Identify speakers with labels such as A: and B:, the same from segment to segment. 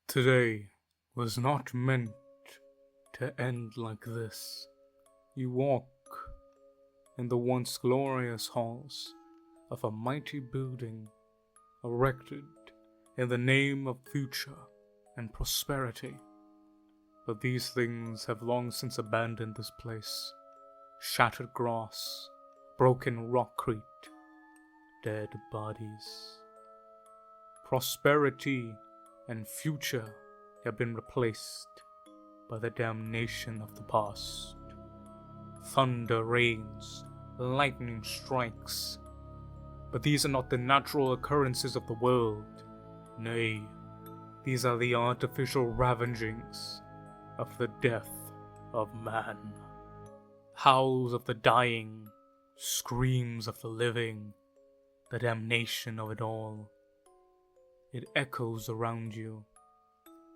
A: Today was not meant to end like this. You walk in the once glorious halls of a mighty building erected in the name of future and prosperity. But these things have long since abandoned this place. Shattered grass, broken rockcrete, dead bodies. Prosperity and future have been replaced by the damnation of the past. Thunder rains, lightning strikes, but these are not the natural occurrences of the world. Nay, these are the artificial ravagings of the death of man. Howls of the dying, screams of the living, the damnation of it all. It echoes around you,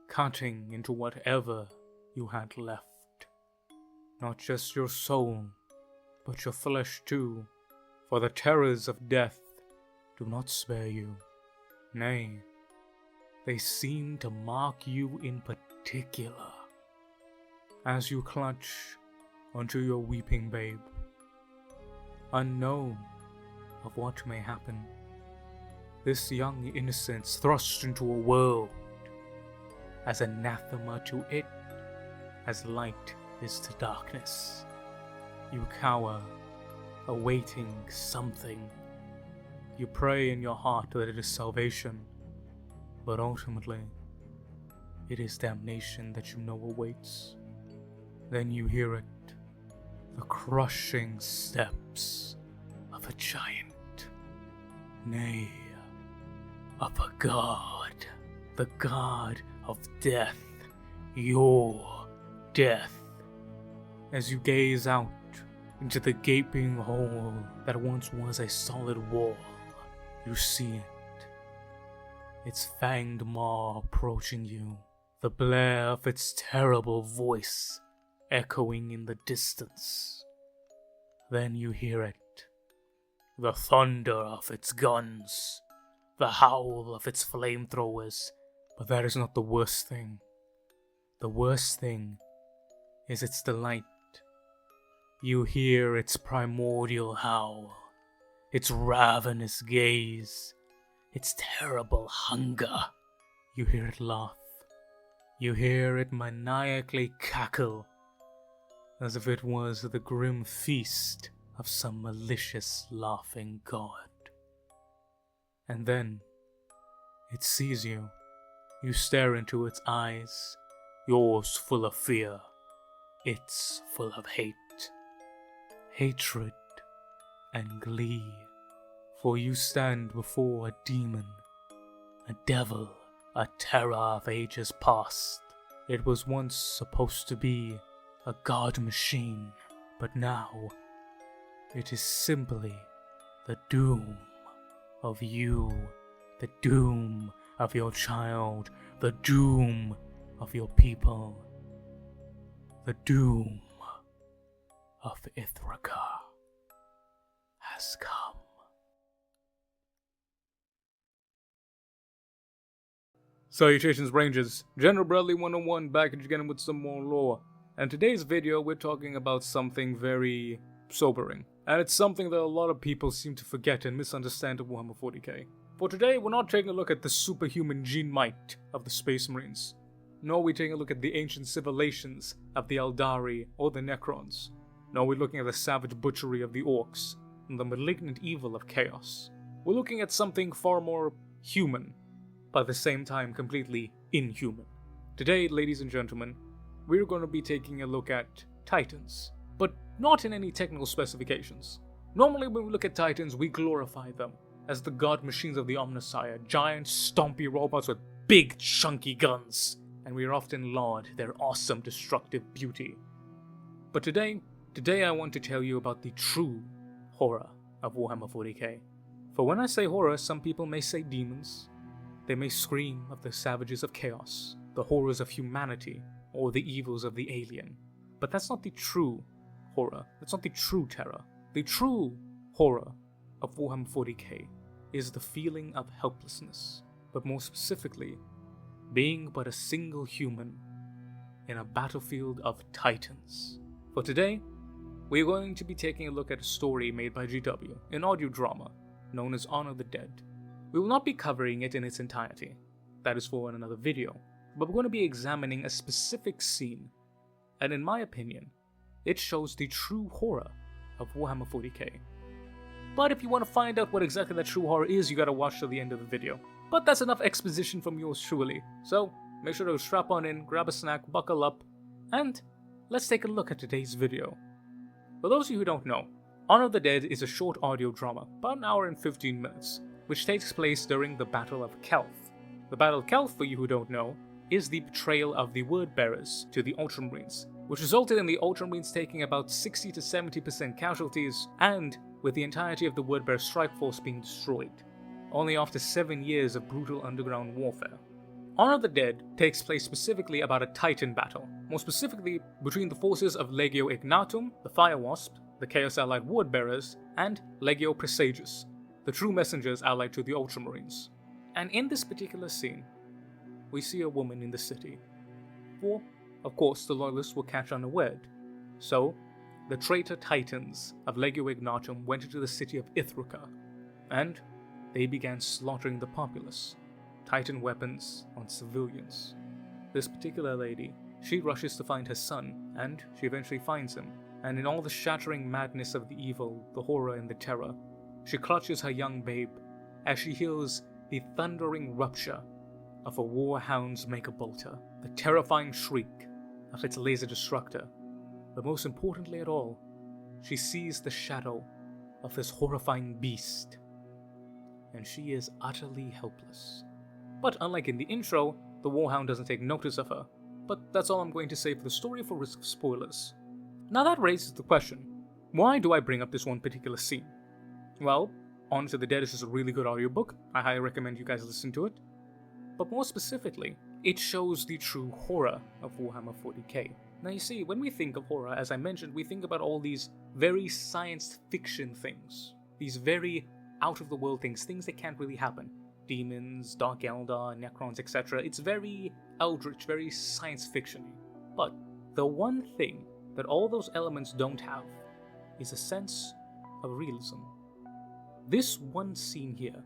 A: cutting into whatever you had left. Not just your soul, but your flesh too, for the terrors of death do not spare you. Nay, they seem to mark you in particular, as you clutch onto your weeping babe, unknown of what may happen. This young innocence thrust into a world as anathema to it, as light is to darkness. You cower, awaiting something. You pray in your heart that it is salvation, but ultimately, it is damnation that you know awaits. Then you hear it, the crushing steps of a giant, nay, of a god, the god of death, your death. As you gaze out into the gaping hole that once was a solid wall, you see it, its fanged maw approaching you, the blare of its terrible voice echoing in the distance. Then you hear it, the thunder of its guns, the howl of its flamethrowers. But that is not the worst thing. The worst thing is its delight. You hear its primordial howl, its ravenous gaze, its terrible hunger. You hear it laugh. You hear it maniacally cackle, as if it was the grim feast of some malicious laughing god. And then it sees you. You stare into its eyes, yours full of fear, its full of hate. Hatred and glee, for you stand before a demon, a devil, a terror of ages past. It was once supposed to be a god machine, but now it is simply the doom of you, the doom of your child, the doom of your people, the doom of Ithaca has come. Salutations Rangers, General Bradley 101 back again with some more lore, and today's video we're talking about something very sobering, and it's something that a lot of people seem to forget and misunderstand of Warhammer 40k. For today, we're not taking a look at the superhuman gene might of the Space Marines, nor we're taking a look at the ancient civilizations of the Eldari or the Necrons. No, we're looking at the savage butchery of the Orcs and the malignant evil of Chaos. We're looking at something far more human, but at the same time completely inhuman. Today, ladies and gentlemen, we're going to be taking a look at Titans, but not in any technical specifications. Normally when we look at Titans, we glorify them as the god machines of the Omnissiah, giant stompy robots with big chunky guns, and we often laud their awesome destructive beauty. But today I want to tell you about the true horror of Warhammer 40k. For when I say horror, some people may say demons. They may scream of the savages of chaos, the horrors of humanity, or the evils of the alien. But that's not the true horror. That's not the true terror. The true horror of Warhammer 40k is the feeling of helplessness, but more specifically, being but a single human in a battlefield of titans. For today, we're going to be taking a look at a story made by GW, an audio drama known as Honor the Dead. We will not be covering it in its entirety, that is for another video, but we're going to be examining a specific scene, and in my opinion, it shows the true horror of Warhammer 40k. But if you want to find out what exactly that true horror is, you gotta watch till the end of the video. But that's enough exposition from yours truly, so make sure to strap on in, grab a snack, buckle up, and let's take a look at today's video. For those of you who don't know, Honor the Dead is a short audio drama, about an hour and 15 minutes, which takes place during the Battle of Kelth. The Battle of Kelth, for you who don't know, is the betrayal of the Word-Bearers to the Ultramarines, which resulted in the Ultramarines taking about 60 to 70% casualties, and with the entirety of the Word-Bearer strike force being destroyed, only after 7 years of brutal underground warfare. Honor the Dead takes place specifically about a Titan battle, more specifically between the forces of Legio Ignatum, the Fire Wasp, the Chaos Allied Word-Bearers, and Legio Praesagius, the true messengers allied to the Ultramarines. And in this particular scene, we see a woman in the city. For, of course, the Loyalists will catch unaware. So, the traitor Titans of Legio Ignatum went into the city of Ithrica, and they began slaughtering the populace. Titan weapons on civilians. This particular lady, she rushes to find her son, and she eventually finds him. And in all the shattering madness of the evil, the horror and the terror, she clutches her young babe as she hears the thundering rupture of a warhound's megabolter, the terrifying shriek of its laser destructor. But most importantly at all, she sees the shadow of this horrifying beast, and she is utterly helpless. But unlike in the intro, the warhound doesn't take notice of her. But that's all I'm going to say for the story for risk of spoilers. Now that raises the question, why do I bring up this one particular scene? Well, Honor the Dead is just a really good audiobook. I highly recommend you guys listen to it. But more specifically, it shows the true horror of Warhammer 40k. Now you see, when we think of horror, as I mentioned, we think about all these very science fiction things. These very out-of-the-world things that can't really happen. Demons, Dark Eldar, Necrons, etc. It's very eldritch, very science fiction-y. But the one thing that all those elements don't have is a sense of realism. This one scene here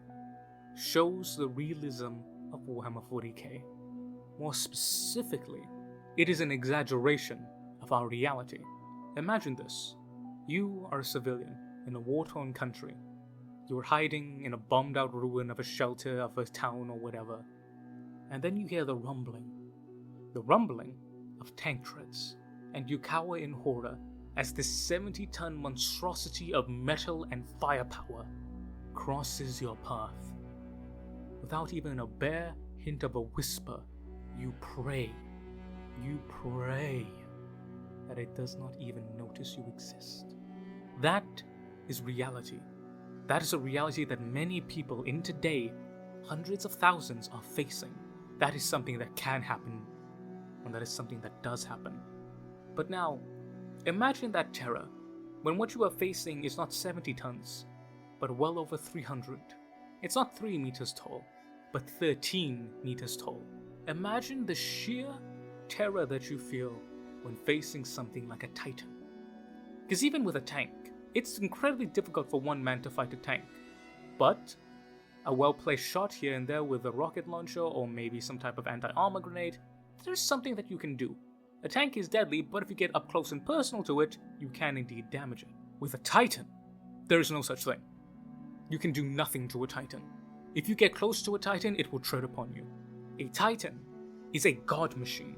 A: shows the realism of Warhammer 40k. More specifically, it is an exaggeration of our reality. Imagine this. You are a civilian in a war-torn country. You're hiding in a bombed-out ruin of a shelter of a town or whatever. And then you hear the rumbling of tank treads, and you cower in horror as this 70-ton monstrosity of metal and firepower crosses your path. Without even a bare hint of a whisper, you pray that it does not even notice you exist. That is reality. That is a reality that many people in today, hundreds of thousands, are facing. That is something that can happen, and that is something that does happen. But now, imagine that terror, when what you are facing is not 70 tons, but well over 300. It's not 3 meters tall, but 13 meters tall. Imagine the sheer terror that you feel when facing something like a Titan. Because even with a tank, it's incredibly difficult for one man to fight a tank. But a well-placed shot here and there with a rocket launcher or maybe some type of anti-armor grenade, there's something that you can do. A tank is deadly, but if you get up close and personal to it, you can indeed damage it. With a Titan, there is no such thing. You can do nothing to a Titan. If you get close to a Titan, it will tread upon you. A Titan is a god machine.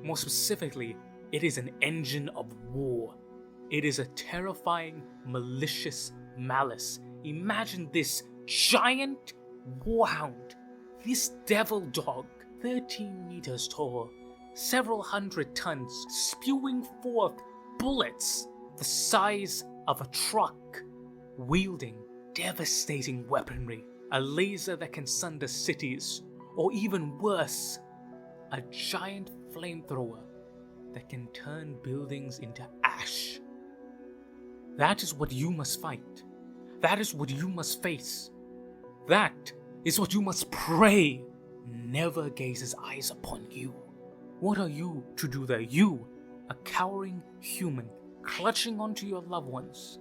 A: More specifically, it is an engine of war. It is a terrifying, malicious malice. Imagine this giant warhound, this devil dog, 13 meters tall, several hundred tons, spewing forth bullets the size of a truck, wielding devastating weaponry, a laser that can sunder cities, or even worse, a giant flamethrower that can turn buildings into ash. That is what you must fight. That is what you must face. That is what you must pray never gazes eyes upon you. What are you to do there? You, a cowering human, clutching onto your loved ones.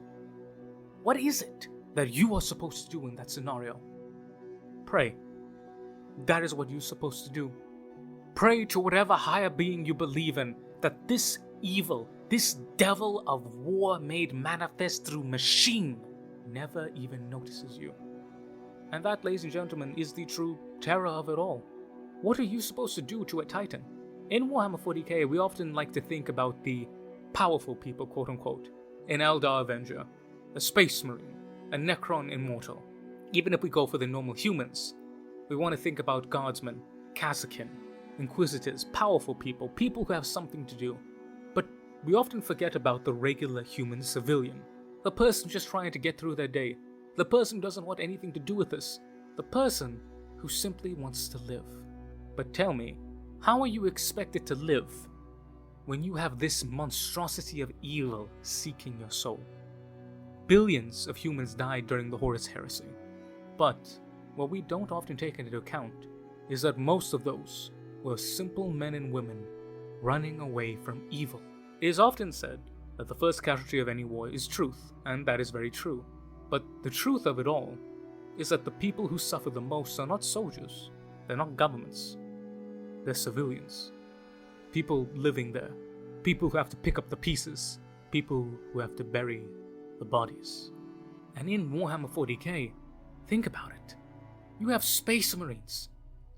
A: What is it that you are supposed to do in that scenario? Pray. That is what you're supposed to do. Pray to whatever higher being you believe in, that this evil, this devil of war made manifest through machine, never even notices you. And that, ladies and gentlemen, is the true terror of it all. What are you supposed to do to a Titan? In Warhammer 40k, we often like to think about the powerful people, quote-unquote. An Eldar Avenger, a Space Marine, a Necron Immortal. Even if we go for the normal humans, we want to think about Guardsmen, Kazakin, Inquisitors, powerful people, people who have something to do. But we often forget about the regular human civilian, the person just trying to get through their day, the person who doesn't want anything to do with this, the person who simply wants to live. But tell me, how are you expected to live when you have this monstrosity of evil seeking your soul? Billions of humans died during the Horus Heresy, but what we don't often take into account is that most of those were simple men and women running away from evil. It is often said that the first casualty of any war is truth, and that is very true. But the truth of it all is that the people who suffer the most are not soldiers, they're not governments, they're civilians. People living there, people who have to pick up the pieces, people who have to bury the bodies. And in Warhammer 40k, think about it. You have Space Marines,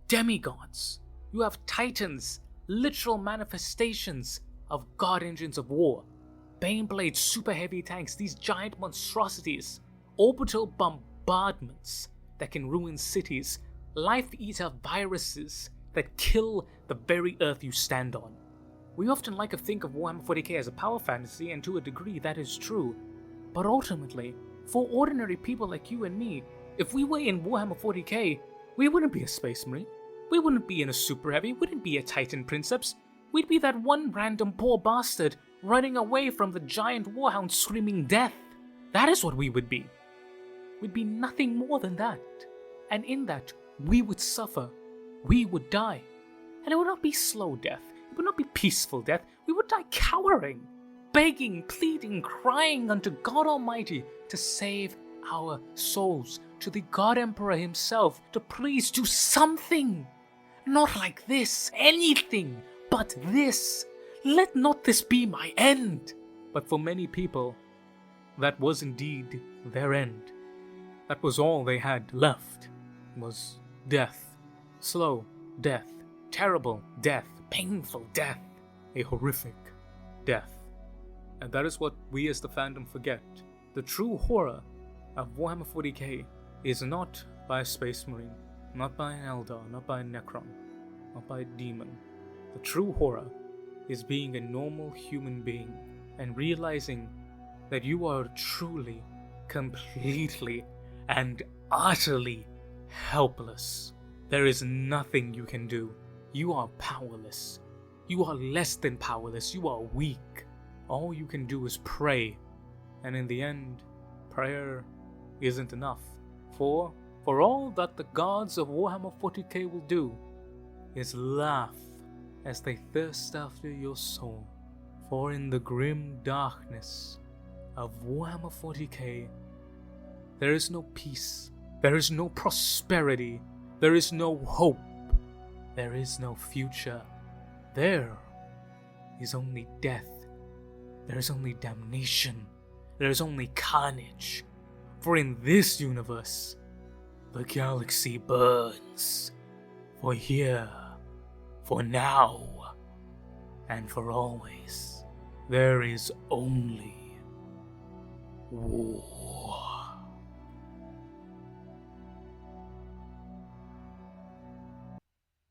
A: demigods, you have Titans, literal manifestations of god engines of war, Baneblades, super heavy tanks, these giant monstrosities, orbital bombardments that can ruin cities, life-eater viruses that kill the very earth you stand on. We often like to think of Warhammer 40k as a power fantasy, and to a degree that is true. But ultimately, for ordinary people like you and me, if we were in Warhammer 40k, we wouldn't be a Space Marine. We wouldn't be in a Super Heavy, wouldn't be a Titan Princeps. We'd be that one random poor bastard running away from the giant warhound screaming death. That is what we would be. We'd be nothing more than that. And in that, we would suffer. We would die. And it would not be slow death. It would not be peaceful death. We would die cowering, begging, pleading, crying unto God Almighty to save our souls, to the God Emperor himself, to please do something. Not like this, anything but this. Let not this be my end. But for many people, that was indeed their end. That was all they had left, was death. Slow death, terrible death, painful death, a horrific death. And that is what we as the fandom forget. The true horror of Warhammer 40k is not by a Space Marine, not by an Eldar, not by a Necron, not by a demon. The true horror is being a normal human being and realizing that you are truly, completely, and utterly helpless. There is nothing you can do. You are powerless. You are less than powerless. You are weak. All you can do is pray. And in the end, prayer isn't enough. For all that the gods of Warhammer 40k will do is laugh as they thirst after your soul. For in the grim darkness of Warhammer 40k, there is no peace, there is no prosperity, there is no hope, there is no future. There is only death, there is only damnation, there is only carnage. For in this universe, the galaxy burns. For here, for now, and for always, there is only war.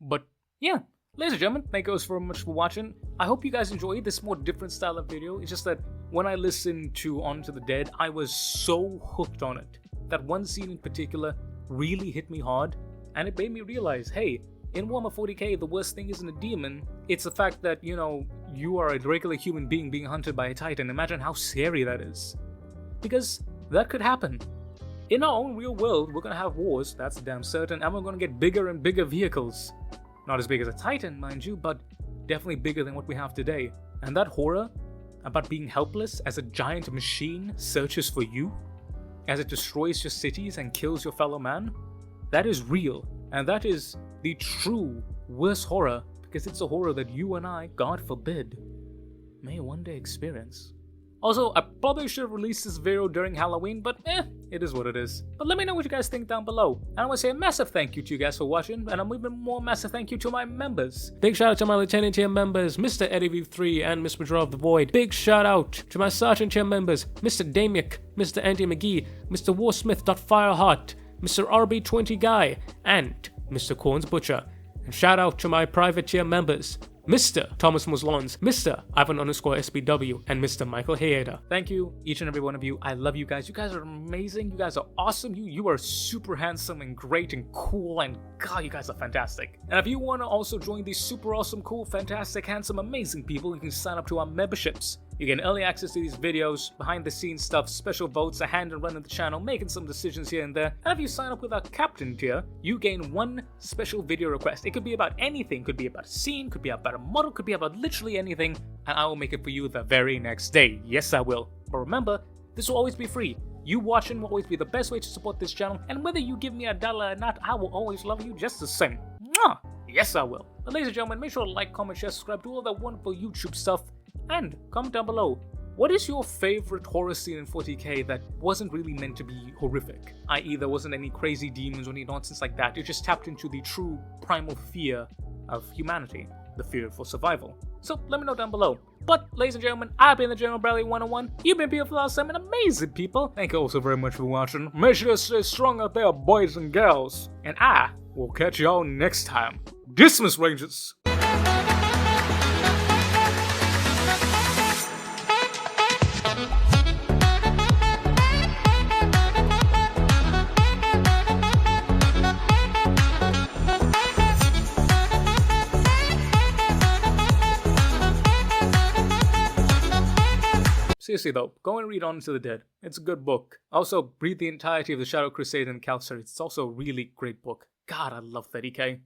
A: But yeah, ladies and gentlemen, thank you guys very much for watching. I hope you guys enjoyed this more different style of video. It's just that when I listened to Honor the Dead, I was so hooked on it. That one scene in particular really hit me hard, and it made me realize, hey, in Warhammer 40k, the worst thing isn't a demon, it's the fact that, you are a regular human being hunted by a Titan. Imagine how scary that is. Because that could happen. in our own real world, we're gonna have wars, that's damn certain, and we're gonna get bigger and bigger vehicles. Not as big as a Titan, mind you, but definitely bigger than what we have today. And that horror about being helpless as a giant machine searches for you, as it destroys your cities and kills your fellow man, that is real, and that is the true worst horror, because it's a horror that you and I, God forbid, may one day experience. Also, I probably should have released this video during Halloween, but it is what it is. But let me know what you guys think down below. And I want to say a massive thank you to you guys for watching, and an even more massive thank you to my members. Big shout out to my Lieutenant tier members, Mr. Eddie V3 and Miss Withdraw of the Void. Big shout out to my Sergeant tier members, Mr. Damiak, Mr. Andy McGee, Mr. Warsmith.Fireheart, Mr. RB20 Guy, and Mr. Corns Butcher. And shout out to my private tier members, Mr. Thomas Muslons, Mr. Ivan_SBW, and Mr. Michael Hayeda. Thank you, each and every one of you. I love you guys. You guys are amazing. You guys are awesome. You are super handsome and great and cool, and God, you guys are fantastic. And if you want to also join these super awesome, cool, fantastic, handsome, amazing people, you can sign up to our memberships. You get early access to these videos, behind the scenes stuff, special votes, a hand in running the channel, making some decisions here and there. And if you sign up with our captain tier, you gain one special video request. It could be about anything, could be about a scene, could be about a model, could be about literally anything, and I will make it for you the very next day. Yes, I will. But remember, this will always be free. You watching will always be the best way to support this channel, and whether you give me $1 or not, I will always love you just the same. Mwah! Yes, I will. But ladies and gentlemen, make sure to like, comment, share, subscribe, do all that wonderful YouTube stuff. And comment down below, what is your favorite horror scene in 40k that wasn't really meant to be horrific? I.e. there wasn't any crazy demons or any nonsense like that, it just tapped into the true primal fear of humanity, the fear for survival. So let me know down below. But ladies and gentlemen, I've been the General Bradley 101, you've been beautiful, awesome, and amazing people. Thank you all so very much for watching. Make sure to stay strong out there, boys and girls. And I will catch y'all next time. Dismiss, Rangers! Seriously though, go and read On to the Dead. It's a good book. Also, read the entirety of the Shadow Crusade and Cal series. It's also a really great book. God, I love 30k.